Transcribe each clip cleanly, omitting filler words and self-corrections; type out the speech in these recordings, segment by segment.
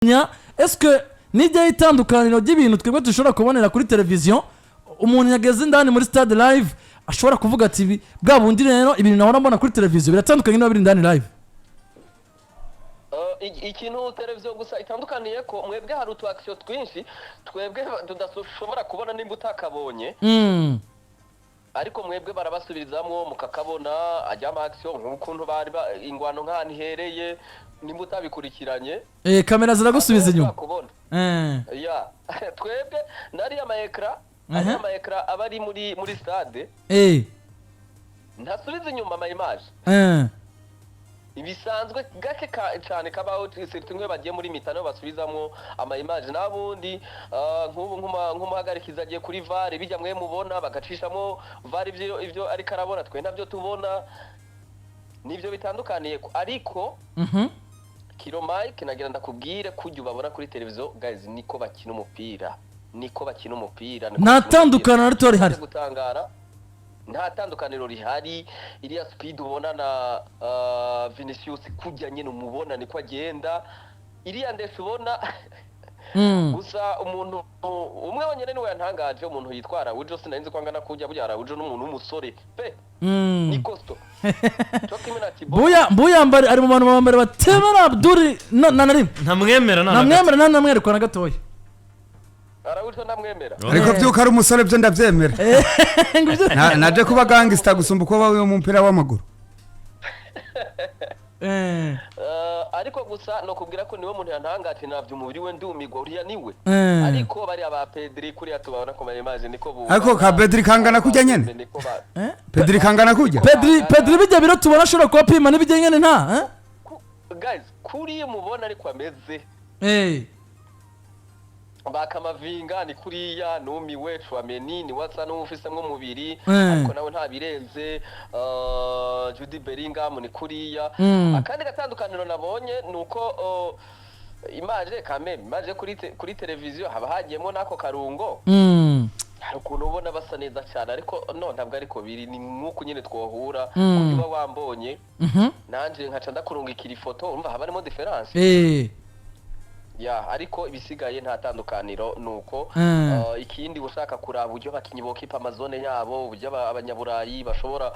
est-ce que nijya itandukaniro ry'ibintu twebwe dushobora kubonera kuri televiziyo umuntu yageze indani muri stade live ashobora kuvuga ati bwa bundi rero ibintu nahora mbona kuri televiziyo biratandukanye n'abiri indani live? Ikintu televiziyo gusa itandukaniye ko mwebwe hari utu action twinshi twebwe tudashobora kubona nimba utakabonye ariko mwebwe barabasubirizamwo mukakabona ajyama action nk'ukuntu bari ingwano nk'ahantu hereye nimba utabikurikiranye kamera ziragusubiza inyuma ya twebwe nari ama ekra abari muri stade ntasubiza inyuma ama image ibisanzwe gake cyane kabaho tumwe bagiye muri mitano basubizamwo ama image nabundi nk'ubu nk'umuhagarikiza agiye kuri VAR bijya mwe mubona bagacishamo VAR ivyo ari karabona twe ntabyo tubona nivyo bitandukaniye ariko kilo Mike nagira ndakubwire kujya ubabona kuri televiziyo guys niko bakina umupira natandukana na tori hari gutangara nta tandukaniro rihari iriya speed ubona na Vinicius kujya nyine umubona niko agenda iriya ndetse ubona gusa umuntu umwe wonyene niwe yantangaje umuntu yitwara Ujo sinanze kwangana kujya bujyara Ujo n'umuntu w'umusore pe ni costo buya mbari ari mu bantu bambere batemera Abdul nanarim ntamwemera kwa gatoya Arawuto namwemera ariko byuka ari umusore byo ndabyemera naje kuba gangster gusumba uko bawe mu mpira w'amaguru ariko gusa no kubwira ko niwe muntu yantangati navyo umubiri we ndumigwa uriya niwe ariko bari aba Pedri kuri atubabona ko mayimaje niko bu ariko ka Pedri kangana kujya nyene Pedri kangana kujya Pedri bijya biro tubona shora ko pima nibijye nyene nta guys kuri mubona ariko ameze ba Camavinga ni kuriya numiwe Chouameni ni watsa n'ufisemwe mubiri ariko nawe nta birenze Jude Bellingham ni kuriya akandi gatandukaniro nabonye nuko image kuri televiziyo haba hagiyemo nako karungo hari ukuntu ubona basa neza cyane ariko no ntabwo ariko biri ni nkuko nyine twohura kuba wambonye nanje nkaca ndakurunga ikiri foto umva haba harimo difference ya ariko ibisigaye nta tandukaniro nuko ikindi ushaka kuraba uburyo bakinyi bokipa amazone yabo uburyo abanyaburayi bashobora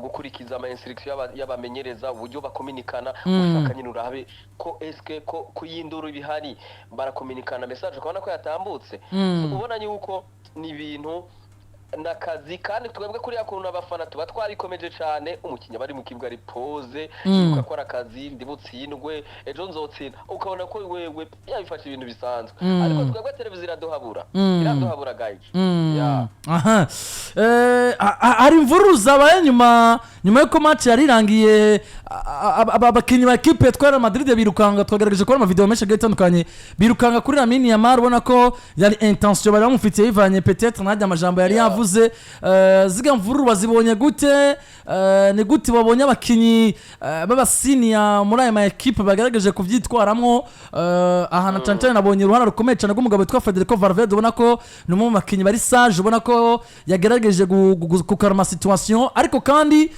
gukurikiza ama instruction y'abamenyereza uburyo bakominikana ushaka nyine urabe ko eske ko kuyindura ibihari barakominikana message ukabona ko yatambutse ubona yuko ni ibintu nakazi kandi twebwe kuri yakuntu abafana tuba twarikomeje cyane umukinya bari mu kibuga ari pose ukakora akazi ndibutsindwe ejo nzotsinda ukabona ko wewe yabifasha ibintu bisanzwe ariko twebwe televiziyo iraduhabura guys ari imvururu zabaye nyuma yuko match yarirangiye abakinyi ba equipe twara Madrid birukanga twagerageje kubona ama video menshi gatandukanye birukanga kuri Lamine Yamal ubona ko yari intention bari bamufitiye yivanye peut-être najya amajambo yari yavuze ziga mvururu bazibonye gute ni gute babonye abakinyi baba senior muri aya ma equipe bagerageje kuvyitwaramwo ahana cyane nabonye uruhara rukomeye cyane rw'umugabo witwa Valverde ubona ko ni mu makinyi bari sage ubona ko yagerageje gukarama situation ariko kandi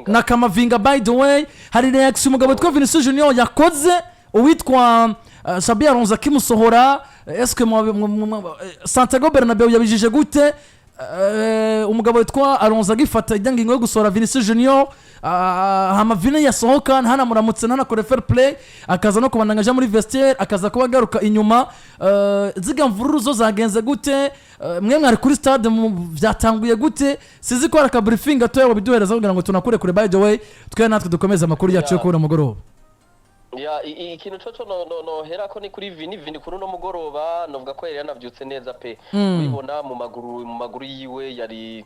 na Camavinga by the way hari reaction umugabo witwa Vini yakoze uwitwa Xabi Alonso kimusohora eske Santiago Bernabeu yabijije gute umugabo witwa Alonso agifata ijyangingo yo gusohora Vinicius Junior hama Vini yasohoka hana muramutse hana kore fair play akaza no kubandanga muri vestiaire akaza kuba garuka inyuma ziga mvururu zo zagenze gute mwe mwari kuri stade byatanguye gute sizi ko araka briefing atoye wabiduhereza kugira ngo tunakure kure by the way twe natwe dukomeza amakuru yacu yo kubona mugoroba ya ikintu coco no hera ko ni kuri Vini kuri no mugoroba novuga ko yari yanavyutse neza pe ubibona mu maguru yiwe yari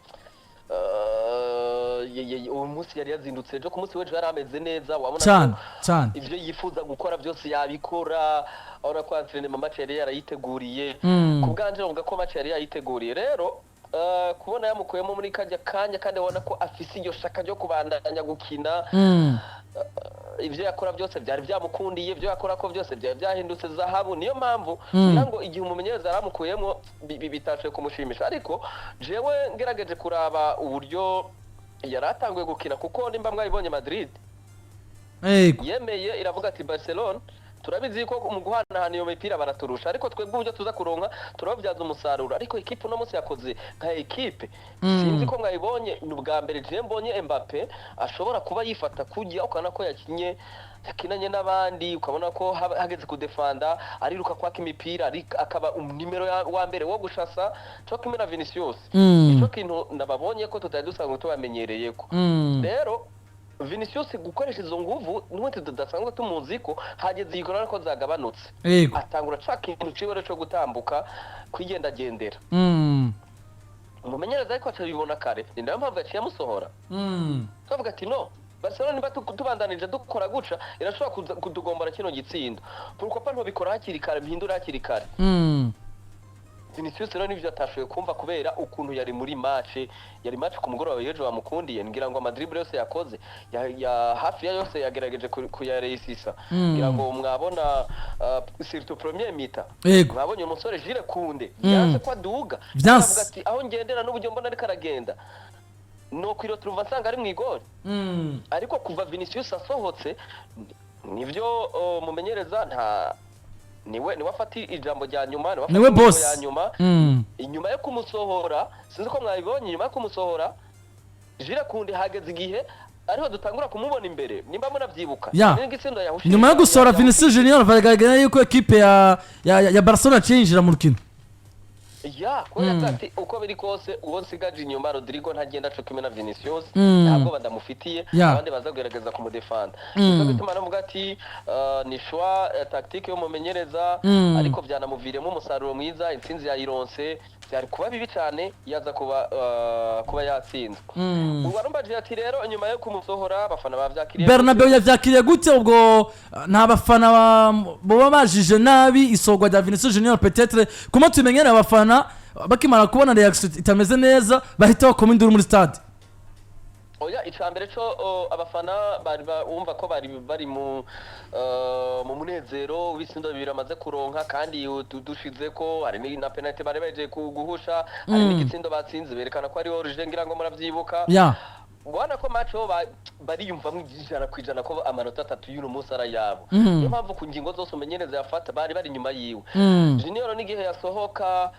umunsi yari yazindutse ejo ku munsi wejo yari ameze neza wabona cyane ivyo yifuza gukora byose yabikora ahora ko entraînement match yari yarayiteguriye kubganje novuga ko match yari yayiteguriye rero kubona yamukuyemo muri kanya kandi ubona ko afise iyo shaka ryo kubandanya gukina ivyo yakora byose byari byamukundiye ibyo yakora ko byose byari byahindutse zahabu niyo mpamvu ngo igihe umumenyereza aramukuyemo bitashe kumushimisha ariko jewe ngerageje kuraba uburyo yaratanguye gukina kuko nimba mwabibonye Madrid yemeye iravuga ati Barcelona turabizi ko mu guhanahana iyo mipira baraturusha ariko twebwe uburyo tuza kuronka turababyaza umusaruro ariko ekipe uno munsi yakoze nka ekipe sinzi ko mwayibonye ni ubwa mbere je mbonye Mbappe ashobora kuba yifata kujya ukana ko yakinanye n'abandi ukabona ko hageze kudefanda ariruka kwaka imipira akaba numero wa mbere wo gushasa cyo kimena Vinicius ico kintu nababonye ko tutari dusanzwe tubamenyereye ko rero Vinicius gukoresha izo nguvu n'ubundi tudasanzwe tumuzi ko hageze igorora ko zagabanutse atangura caka ikintu ciwe cyo gutambuka kwigendagendera umumenyereza ariko acabibona kare ni nayo mpamvu yaciye amusohora tuvuga ati no Barcelona niba tubandanije dukora guca irashobora kudugombora kino gitsindo pourquoi pas ntobikora hakiri kare mpindura hakiri kare Vinicius rero nivyo atashoboye kumva kubera ukuntu yari muri match ku mugoroba yejo bamukundiye ngira ngo amadribble yose yakoze hafi ya yose yagerageje kuyareisisa ngira ngo mwabona surtout premier mita mwabonye umusore Jire Kunde yanse kwa duga avuga ati aho ngendera n'uburyo mbona ari karagenda no kwiro turuva nsanga ari mwigori ariko kuva Vinicius asohotse nivyo mumenyereza nta niwe afati ijambo rya nyuma niwe boss ya nyuma inyuma yo kumusohora sinzi ko mwabibonye inyuma yo kumusohora Jire Kunde hageze igihe ariho dutangura kumubona imbere nimba munavyibuka n'igitsinda yahushye nyuma yo gusohora Vinicius Junior baragaragara yuko equipe ya Barcelona cinjira mu rukino ko yatati uko biri kose uwo nsigaje inyuma Rodrigo ntagenda cyo kimena Vinicius ntabwo badamufitiye abandi bazagerageza kumudefanda cyo bituma navuga ati ni choix tactique yo mumenyereza ariko byanamuviremo umusaruro mwiza intsinzi ya Ironse byari kuba bibi cyane yaza kuba yatsinzwe uwarumbaje ati rero nyuma yo kumusohora abafana bavyakiriye Bernabeu yavyakiriye gute ubwo nta bafana bo bajije nabi isogwa rya Vinicius Junior peut-être comment tumenyera abafana bakimara kubona reaction itameze neza bahita bakoma induru muri stade oya icambere cyo abafana bari bumva ko bari mu munezero w'isindo biramaze kuronka kandi dushize ko hari na penalty bari baje guhusha hari n'igitsindo batsinze berekana ko ari origine ngira ngo muravyibuka ubona ko macho bariyumva mw'ijana kwijana ko amanota 3 y'uno munsi ara yabo niyo mpamvu ku ngingo zose umenyereza yafata bari nyuma yiwe Junior n'igihe yasohoka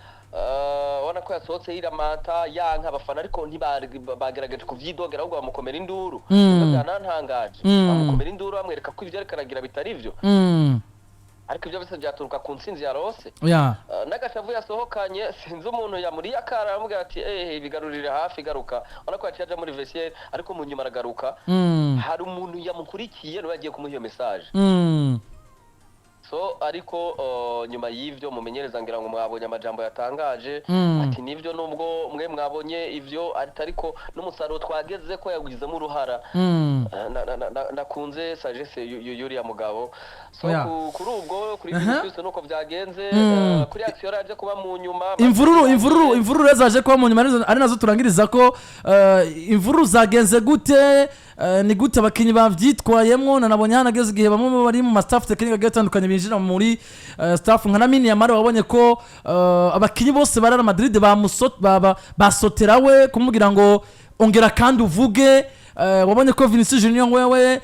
wana ko yasohotse iramata yanka abafana ariko ntibagerageje kuvyidogera ahubwo bamukomera induru byanantangaje bamukomera induru bamwereka ko ivyo arikaragira bitari ivyo ariko ivyo byose byaturuka ku ntsinzi ya Rose n'agashavu yasohokanye sinzi umuntu yamuri yakara aramubwira ati bigarurire hafi garuka wana ko yaciye muri vestiaire ariko mu nyuma aragaruka hari umuntu yamukurikiye no yagiye kumuha iyo message so ariko nyuma y'ivyo mumenyereza ngira ngo mwabonye amajambo yatangaje ati nivyo nubwo mwe mwabonye ivyo ariko n'umusaruro twageze ko yagwizemo uruhara nakunze sagesse yuriya mugabo so kuri ubwo kuri Vinicius nuko byagenze kuri action yaje kuba mu nyuma imvururu zaje kuba mu nyuma ari nazo turangiriza ko imvururu zagenze gute ni gute abakinyi bavyitwayemwo nanabonye hanageze igihe bamwe bari mu staff technique gatandukanye binjira muri staff nka Lamine Yamal wabonye ko abakinyi bose barara Madrid basoterawe kumubwira ngo ongera kandi uvuge wabonye ko Vinicius Junior wewe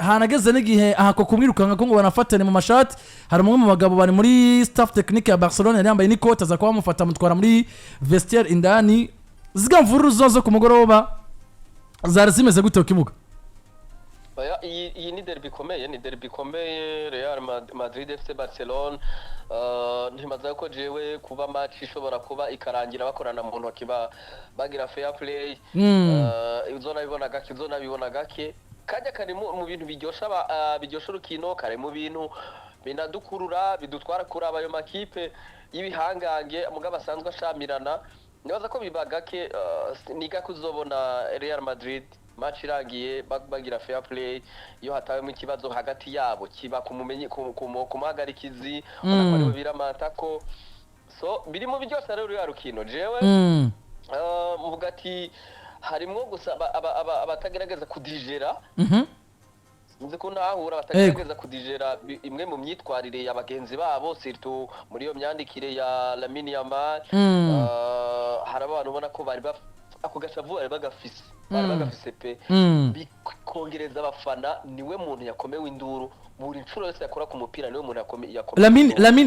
hanageze n'igihe ahako kumwirukanga ko ngo banafatane mu mashati hari umwe mu bagabo bari muri staff technique ya Barcelona yambaye n'ikoti aza kuba mufata mutwara muri vestiaire indani zigamvuru zozo ku mugoroba zari zimeze gute ukimuga iyi ni derby ikomeye Real Madrid FC Barcelona ntimaze ko jewe kuba match ishobora kuba ikarangira bakorana mu ntoki bagira fair play izona gake kajya kari mu bintu biryosha urukino kare mu bintu binadukurura bidutwara kuraba ayo makipe y'ibihangange mugabo asanzwe ashamirana nibaza ko biba gake niga kuzobona Real Madrid match irangiye bagira fair play iyo hatawemo ikibazo hagati yabo kiba kumuhagarikizi bakaba biramata ko so biri mu byose rero ya rukino jewe muvuga ati harimo gusa abatagerageza kudigera nzi ko nahura batagerageza kudigera imwe mu myitwarire y'abagenzi babo surtout muri iyo myandikire ya Lamine Yamal hari abantu ubona ko bari ako gashavu bari bagafise pe bikongereza abafana niwe muntu yakomewe induru buri nshuro yose yakora ku mupira niwe muntu yakomewe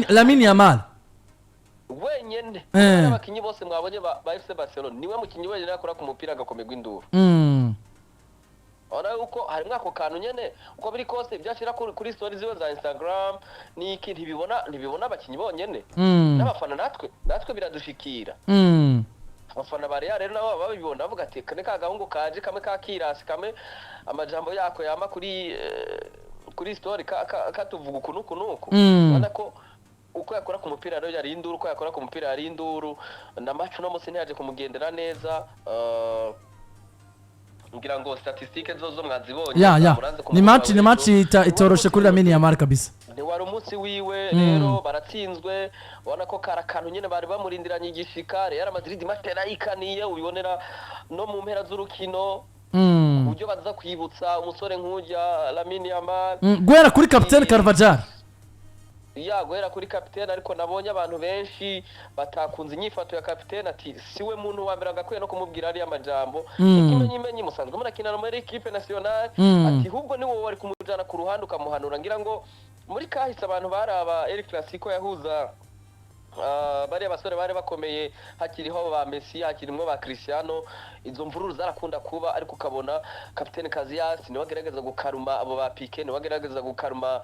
Lamine Yamal wenyene abakinyi bose mwabonye ba FC Barcelona niwe mukinyi wenyene yakora ku mupira agakomerwa induru ona uko harimwe ako kantu nyene uko biri kose byashira kuri stories ziwe za Instagram ni iki ntibibona abakinyi bonyene n'abafana natwe biradushikira abafana bari rero nabo babibona bavuga ati kane ka gahungu kaje kamwe ka kirasi kamwe amajambo yako yama kuri story katuvuga ukunuku ubona ko uko yakora ku mupira rero yari induru uko yakora ku mupira yari induru na match no musi ntiyaje kumugendera neza ngira ngo statistique zo mwazibonye ni match itoroshe kuri Lamine Yamal kabisa ni wari umunsi wiwe rero baratsinzwe ubona ko karakantu nyene bari bamurindiranye igishika Real Madrid matera ikaniye ubibonera no mu mpera z'urukino uburyo baza kwibutsa umusore nk'ujya Lamine Yamal guhera kuri capitaine Carvajal guhera kuri capitaine ariko nabonye abantu benshi batakunze inyifato ya capitaine ati siwe muntu wa mbere agakwiye no kumubwira ari amajambo ikimenyimenyi musanzwe murakina muri equipe nationale ati hubwo ni wowe wari kumujana ku ruhande ukamuhanura ngira ngo muri kahise abantu baraba El Clasico yahuza bari abasore bari bakomeye hakiriho ba Messi hakirimwe ba Cristiano izo mvururu zarakunda kuba ariko ukabona capitaine Casillas ni wagerageza gukaruma abo ba Piqué ni wagerageza gukaruma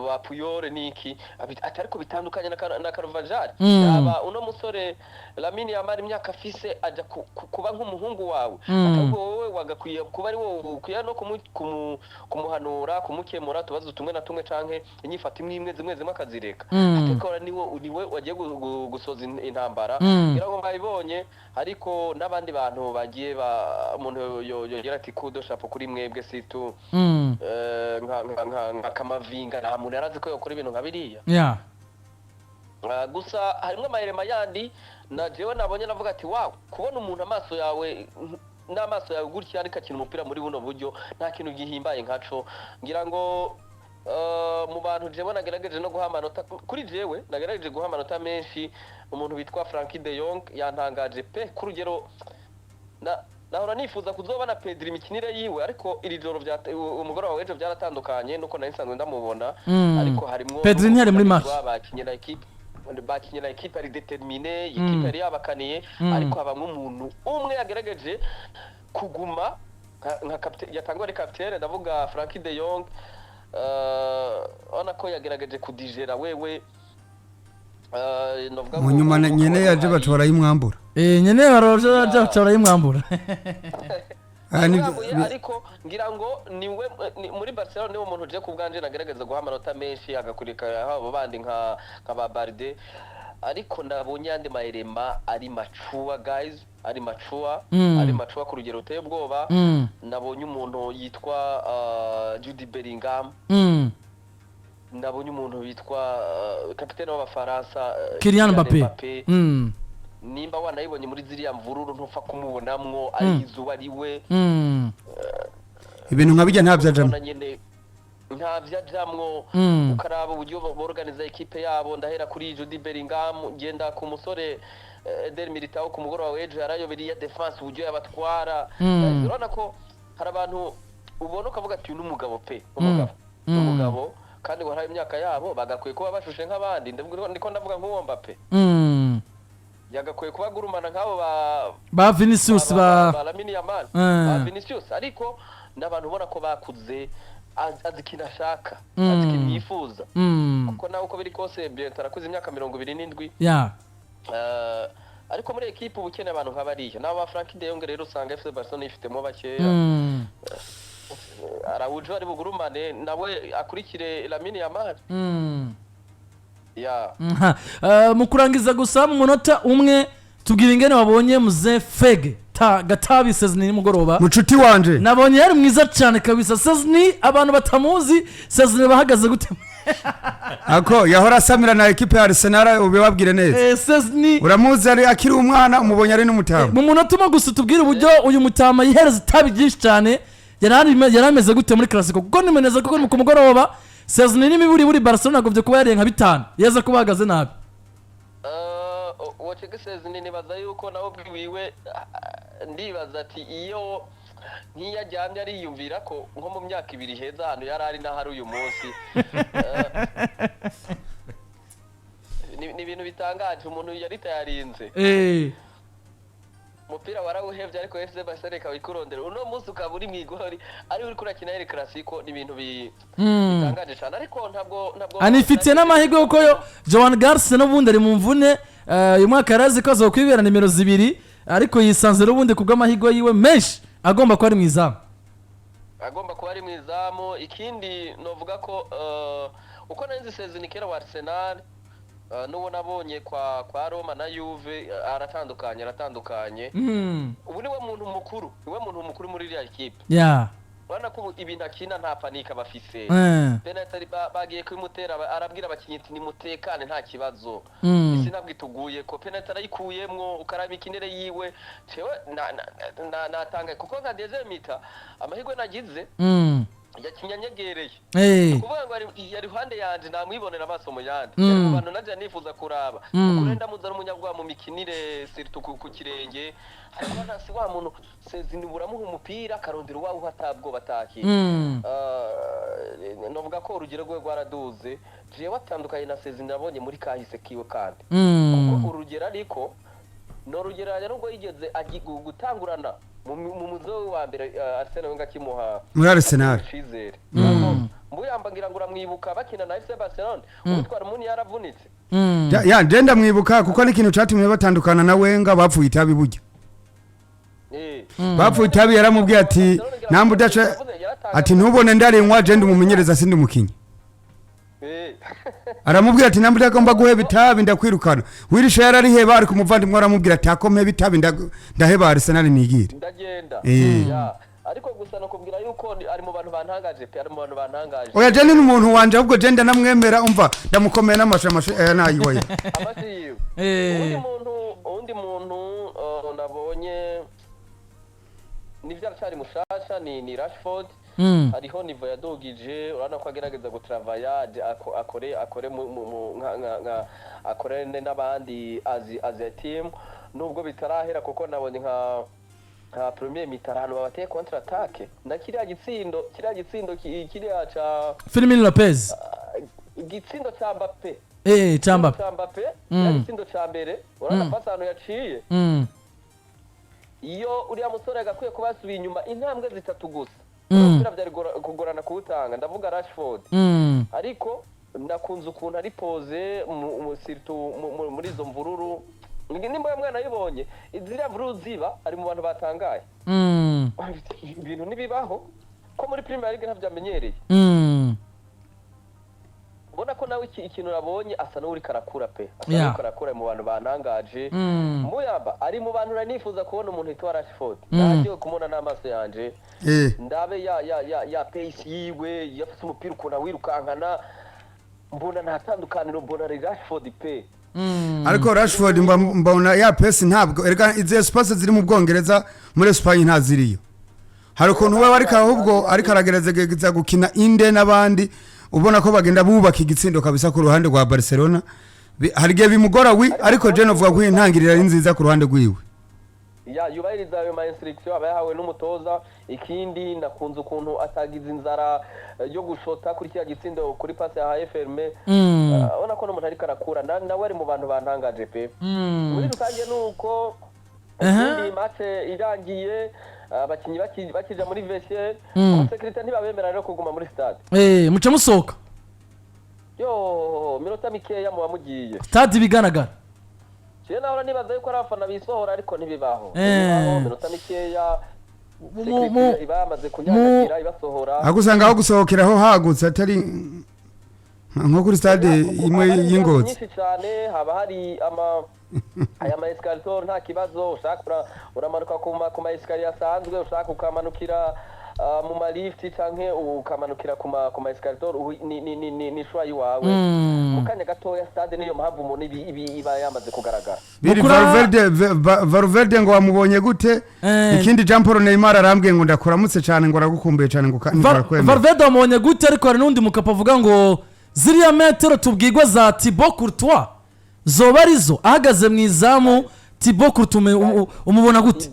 ba Puyol niki atariko bitandukanye na Carvajal aba uno musore Lamine Yamal imyaka afise aja kuba nk'umuhungu wawe atabwo wowe wagakwiye kuba ari wowe ukwiye no kumuhanura kumukemura tubazo tumwe na tumwe canke inyifata imwe zimwe akazireka atakora niwe wagiye gusoza intambara ngira ngo mwabibonye ariko n'abandi bantu bagiye umuntu yogera ati kudo chapeau kuri mwebwe situ nka Camavinga nta muntu yarazi ko yakora ibintu nka biriya gusa harimwe amayirema yandi na jewe nabonye navuga ati wow kubona umuntu amaso yawe n'amaso yawe gutya ariko akina umupira muri buno buryo nta kintu gihimbaye nkaco ngira ngo mu bantu jewe nagerageje no guha amanota kuri jewe nagerageje guha amanota menshi umuntu bitwa Frankie de Jong yantangaje pe ku rugero nahora nifuza kuzobana Pedri imikinire yiwe ariko iri joro umugoroba w'ejo byaratandukanye nuko nari nsanzwe ndamubona ariko harimwo Pedri ntiyari muri match bakinyira equipe ari determiné equipe yari yabakaniye ariko habamwe umuntu umwe yagerageje kuguma nka capitaine yatangwa ari capitaine ndavuga Frankie de Jong ona ko yagerageje kudigera wewe mu nyuma nyene yaje batora yimwambura nyene baroje batora yimwambura ariko ngira ngo niwe muri Barcelona niwe umuntu je kubganje nagerageza guha amanota menshi agakurika abo bandi nka Valverde ariko ndabonye andi maerema ari machuwa guys ari machuwa ku rugero uteye ubwoba nabonye umuntu yitwa Jude Bellingham nabonye umuntu witwa capitaine w'abafaransa Kylian Mbappé nimba wanayibonye muri ziriya mvururu ntupfa kumubonamwo ari izuba riwe ibintu nkabijya ntavyajamwe ntavyajamwo ukaraba uburyo borganiza equipe yabo ndahera kuri Jude Bellingham ngenda ku musore Eder Militao ku mugoroba w'ejo yarayoberiye defense uburyo yabatwara urabona ko hari abantu ubona ukavuga ati n'umugabo pe umugabo kandi ngo hari imyaka yabo bagakwiye kuba bashushe nk'abandi ndiko ndavuga nk'uwo Mbappé yagakwiye kuba gurumana nk'abo ba Vinicius ba Lamine Yamal ba Vinicius ariko n'abantu ubona ko bakuze azikina shaka azikina yifuza kuko nawe uko biri kose bien tarakuze imyaka 27 ariko muri equipe ubukene abantu nk'abariyo n'aba Frankie de Jong rero usanga FC Barcelona ifitemo bakeya Araujo ari bugurumane nawe akurikire Lamine Yamal mu kurangiza gusa mu munota umwe tubwira ingene wabonye muze Fege Gatabi Sosthene nimugoroba mucuti wanje nabonye yari mwiza cyane kabisa Sosthene abantu batamuzi Sosthene bahagaze gute ako yahora samira na equipe ya Arsenal ubibabwire neza Sosthene uramuzi ari akiri umwana umubonye ari n'umutama mu munota umwe gusa tubwire uburyo uyu mutama yihereza itabi byinshi cyane yarameze gute muri Clasico kuko nimeneza kuko mu kumugoroba Sosthene n'imiburi buri Barcelona govye kuba yari nka 5 yeza kubahagaze nabi Sosthene nibaza yuko nawe bwiwe ndibaza ati iyo nk'iyajyamye ariyumvira ko nko mu myaka 2 heza hano yari ari n'ahari uyu munsi ni ibintu bitangaje umuntu yari tayarinze umupira warawuhevye ariko FC Barcelona kawikurondera uno munsi ukaba uri mwigori ari uri kurakina El Clasico ni ibintu bitangaje cyane ariko ntabwo anifitiye n'amahirwe yuko Joan Garcia n'ubundi ari mu mvune uyu mwaka yarazi ko azokwibera nimero 2 ariko yisanze n'ubundi kubw'amahirwe yiwe menshi agomba kuba ari mu izamu ikindi novuga ko uko nanzi Sosthene kera wa Arsenal n'ubu nabonye kwa Roma na Juve aratandukanye ubu niwe muntu mukuru muri iriya equipe urabona ko ibintu akina nta panika bafise penalty bagiye kumutera arabwira abakinnyi ati nimutekane nta kibazo isi nabwo ituguye ko penalty arayikuyemwo ukaraba ikinere yiwe cewe natanga kuko nka dezemita amahirwe nagize yakinyanyegereye kuvuga ngo yari ruhande yanje namwibonera amaso mu yandi mu bantu naje nifuza kuraba kurenda muzana umunyabwa mu mikinire surtout ku kirenge ariko nasi wa muntu Sosthene buramuha umupira karondera wawe hatabwo bataki novuga ko urugero rwe rwaraduze je watandukanye na Sosthene nabonye muri kahise kiwe kandi kuko urugero ariko no rugero nubwo yigeze gutangurana mu muzo wa mbere Arsenal ngakimuha muri Arsenal mbuyambangira ngo uramwibuka bakina na FC Barcelona utwara umuntu yaravunitse ndenda mwibuka kuko n'ikintu cyatumye batandukana na Wenga bapfuye itabi burya bapfuye itabi yaramubwiye ati nambu dacha ati ntubone ndarinywa je ndi mumenyereza sindi mukinyi aramubwira ati nambu ndagomba guheba itabi ndakwirukana wirisha yarariheba ari kumuvandimwe aramubwira ati akomeye itabi ndaheba Arsenal nigire ndagenda ariko gusa no kubwira yuko ari mu bantu bantangaje pe ari mu bantu bantangaje oya je ni umuntu wanje ahubwo je ndamwemera umva ndamukomeye n'amashamashe nayiwe amasiyo undi muntu nabonye nivyara cyari mushasha ni Rashford hariho nivo yadogije urana ko agerageza gutravaya akore akore n'abandi azi team nubwo bitarahera kuko nabonye nka premier mitarano babateye contre attaque na kiriya gitsindo kiriya cha Firmino Lopez igitsindo cha Mbappe cha Mbappe igitsindo cha mbere urana pasano yaciye iyo uriya musore agakwiye kubasubiye inyuma intambwe 3 gusa kugira byari kugorana kuutanga ndavuga Rashford ariko nakunze ukuntu ari pose muri zo mvururu nimba mwana yibonye izira mvururu ziba ari mu bantu batangaye ibintu nibibaho ko muri Premier League ntavyamenyereye ubona ko nawe ikintu nabonye asa n'uri karakura pe asa karakura mu bantu bantangaje muyamba ari mu bantu ranifuza kubona umuntu yitwa Rashford nagiye kumona n'amaso yanje ndabe ya pace yiwe yafite umupira ukuna wirukankana mbona ntatandukaniro mbona Rashford pe ariko Rashford mbona ya pace ntabwo erega ize space ziri mu Bwongereza muri Espagne ntaziriyo hari ukuntu we ariko ahubwo ariko aragereza gukina inde n'abandi ubona ko bagenda bubaka igitsindo kabisa ku ruhande rwa Barcelona hari gihe bimugora ariko je novuga ko intangirira ari nziza ku ruhande rwiwe yubahiriza ayo ma instruction abayahawe n'umutoza ikindi nakunze ukuntu atagize inzara yo gushota kuri kiya gitsindo kuri passe ya Ferme ubona ko n'umuntu ari karakura nawe ari mu bantu bantangaje pe muri rusange nuko ikindi match irangiye abakinyi bakija muri vestiaire secrétaire ntibabemera rero kuguma muri stade muca musoka minota mikeya mu bamugiye stade bigaragara je naho nibaza yuko arafana bisohora ariko ntibibaho minota mikeya ibamaze kunyagira ibasohora agusanga aho gusohokeraho hagutse atari nko kuri stade imwe y'Ingozi nyinshi cyane haba hari aya ma escalator nta kibazo ushaka uramanuka ku ma escalier asanzwe ushaka ukamanukira mu ma lift canke ukamanukira ku ma escalator ni shwa yiwawe mukanya gatoya stade niyo mpamvu umuntu iba yamaze kugaragara Valverde ngo wamubonye gute ikindi Jean Paul Neymar arambwiye ngo ndakuramutse cyane ngo aragukumbuye cyane ngo Valverde wamubonye gute ariko hari n'undi mukapa avuga ngo ziriya metero tubwirwa za Thibaut Courtois zoba arizo ahagaze mu izamu Thibaut Courtois umubona gute?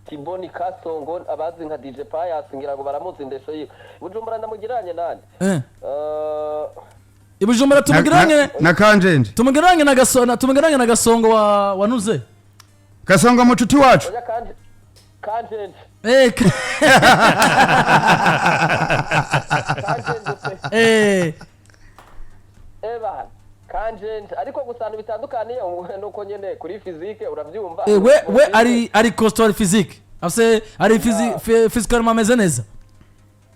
Thibaut ni Kasongo abazi nka DJ Pius ngira ngo baramuzi ndesho yiwe Bujumbura ndamugiranye nani Ibujumbura tumugiranye na Kanjenje tumugiranye na Gasongo wa Nuze Gasongo mucuti wacu Kanjenje Kanjenje ariko gusana bitandukaniye nuko nyene kuri physique uravyumva we ari costaud physique afse ari physiquement ameze neza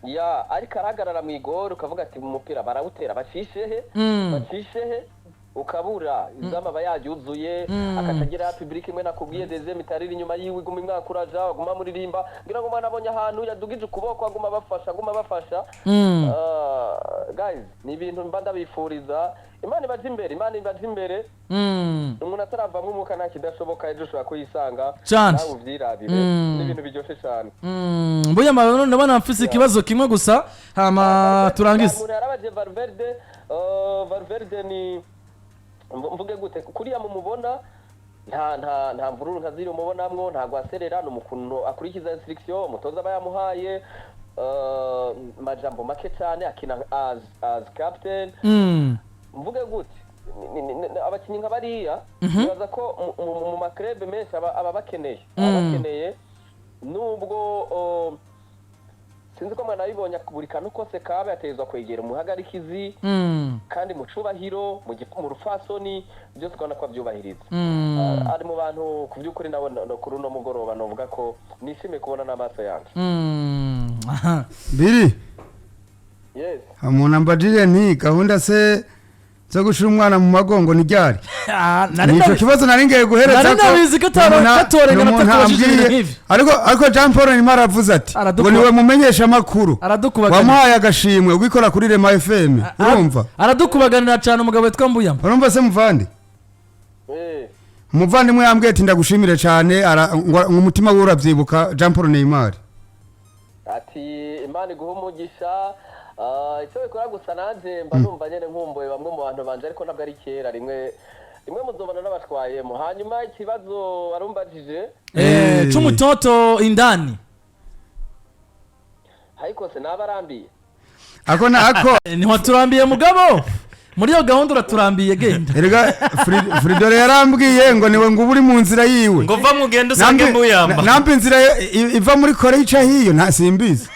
ya ariko arahagarara mu igoro ukavuga ati mu mupira barawutera bacishehe ukabura izama bayajuzuye akacagira public imwe nakubwiye deuxième itariri inyuma yiwe guma imwaka uraja aguma muririmba ngira ngo mwana abonye ahantu yadugije ukuboko aguma bafasha guys ni ibintu mbanda bifuriza Imana ibaje imbere umuntu ataravamwe umuka nta kidashoboka ejo ushobora kuyisanga nawe uvyirabire ni ibintu biryoshe cyane mbuye amabano ndabona mfise ikibazo kimwe gusa hama turangize umuntu yarabaje Valverde ni mvuge gute kuriya mumubona nta mvururu nkaziri umubonamwo nta gwaserera n'umukuntu akurikiza instruction umutoza bayamuhaye majambo make cyane akina as captain mvuge gute abakinyi nka bariya bibaza ko mu makrebe menshi aba bakeneye nubwo sinzi ko mwana bibonye buri kantu kose kabe yatezwa kwegera umuhagarikizi kandi mu cubahiro mu rufasoni byose ukabona ko abyubahiriza ari mu bantu ku by'ukuri nawe kuri uno mugoroba novuga ko nishimiye kubona n'amaso yanjye Biri yes umuntu ambajije nti gahunda se zo gushira umwana mu magongo ni ryari nico kibazo nari ngiye guhereza ko nabizi ko katorengana takabashije nk'ivi ariko Jean Paul ni maravuze ati ngo niwe mumenyesha makuru wamuhaye agashimwe ubikora kuri Rema FM urumva aradukubaganira cyane umugabo witwa Mbuyamba urumva se muvandi umuvandimwe yambwiye ati ndagushimire cyane umutima we uravyibuka Jean Paul Neymar ati Imana iguha umugisha icyo bikora gusa nanje mba numva nyene nkumbuye bamwe mu bantu banje ariko ntabwo ari kera rimwe muzobana n'abatwayemo hanyuma ikibazo warumbajije c'umutoto indani ariko se nabarambiye ako niho turambiye mugabo muri yo gahunda uraturambiye genda erega Fridore yarambwiye ngo niwe ngo uri mu nzira yiwe ngo va mugende usange Mbuyamba nambe inzira iva muri kore yica hiyo nta simbizi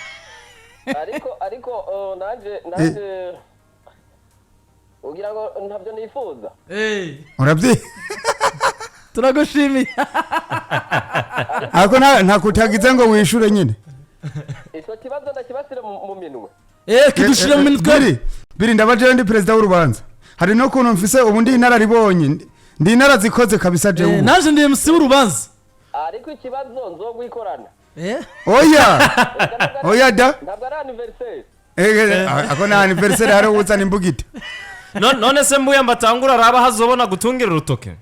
ariko nanje ugira ngo ntabyo nifuza urabyi turagushimiye ako nta kutagize ngo wishure nyine icyo kibazo ndakibasire mu minwe kidushire mu minwe biri ndabaje ndi president w'urubanza hari no kuntu mfise ubu ndi inararibonye ndi inarazikoze kabisa jewe naje ndi MC w'urubanza ariko ikibazo nzogwikorana oya da ntabwo ari anniversaire ako na anniversaire hari uza nimbugite none se Mbuyamba atangura araba hazobona gutungira urutoke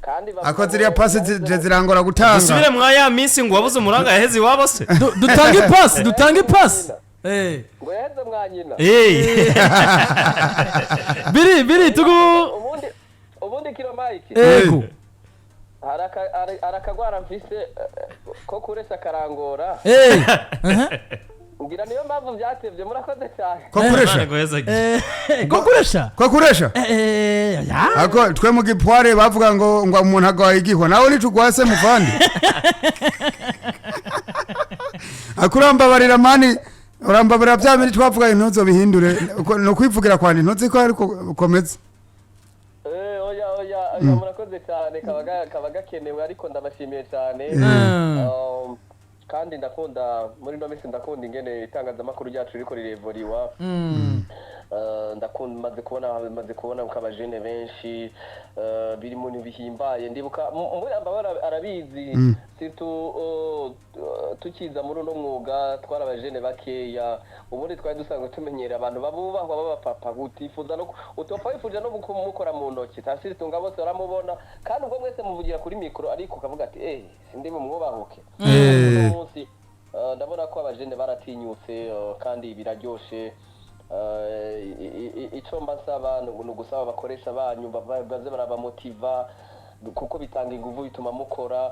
kandi ako ziriya pasi zirangora gutanga dusubire mwa ya minsi ngo wabuze umuranga yaheze iwabo se dutange ipasi ngo yaheze mwanyina biri tugu ubundi kilo mike ego arakagwara mfise ko kuresha karangora ngira niyo mpamvu byatevye murakoze cyane ko kuresha ako twe mu gipware bavuga ngo umuntu agwaye igihwa nawe nicugwase muvandi akurambabarira mani urambabarira bya biri twavuga intozo bihindure no kwivugira kwandi ntozi ko ariko ukomeze murakoze cyane kabaga kenewe ariko ndabashimiye cyane kandi ndakunda muri no minsi ndakunda ingene itangazamakuru ryacu riko rirevoriwa ndakunda maze kubona ukabajene benshi biri mu bihimbaye ndibuka Mbuyamba arabizi tukiza muri uno mwuga twarabajene bakeya ubundi twari dusanzwe tumenyera abantu babubahwa b'abapapa gutifuza no utopfa wifuza no kumukora mu ntoki tasiri tunga bose baramubona kandi ubwo mwese muvugira kuri mikro ariko ukavuga ati sindi mu mwubahuke umunsi ndabona ko abajene baratinyutse kandi biraryoshe icyo mbasaba ni ugusaba abakoresha banyu baze barabamotiva kuko bitanga ingufu bituma mukora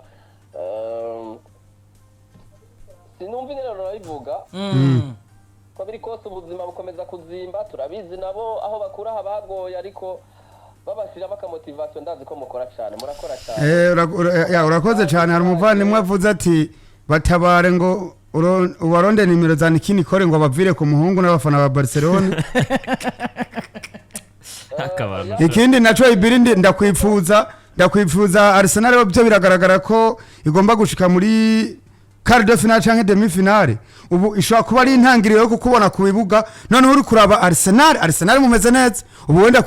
sinumva ingene rurabivuga ko biri kose ubuzima bukomeza kuzimba turabizi nabo aho bakura haba hagoye ariko babashira bakamotivation ndazi ko mukora cyane murakora cyane urakoze cyane hari umuvandimwe avuze ati batabare ngo ubaronde nimero za Nikini Kore ngo bavire ku muhungu n'abafana ba Barcelona ikindi naco ibirindi ndakwifuza Arsenal byo biragaragara ko igomba gushika muri quart de finale canke demi finale ubu ishobora kuba ari intangiriro yo kukubona ku bibuga noneho uri kuraba Arsenal mumeze neza ubu wenda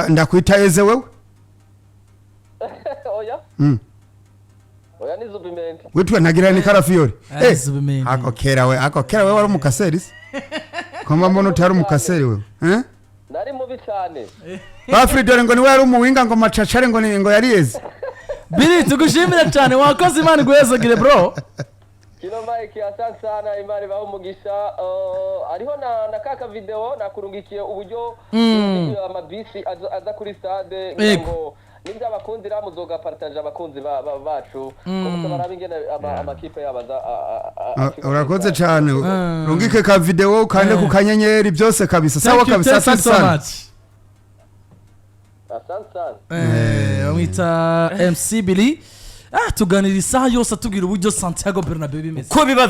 ndakwita eze wewe oya oya ni Zubimendi witwa nagira ni Karafiori akokera we wari umukaseri koma mbona utari umukaseri wewe nari mubi cyane Bafridore ngo niwe yari umuwinga ngo macacare ngo yari yeze Biri tugushimira cyane wakoze Imana guhezagire bro kino Mike asante sana Imana baho umugisha ariho na kaka video nakurungikiye uburyo amabisi aza kuri stade ngo nibyo abakundira muzoga partage abakunzi bacu kuko barabingene amakipe yabaza urakoze cyane rungike ka video kande ku kanyenyeri byose kabisa sawa kabisa asante sana wamwita MC Billy tuganira isaha yose atubwira uburyo Santiago Bernabeu bimeze ko biba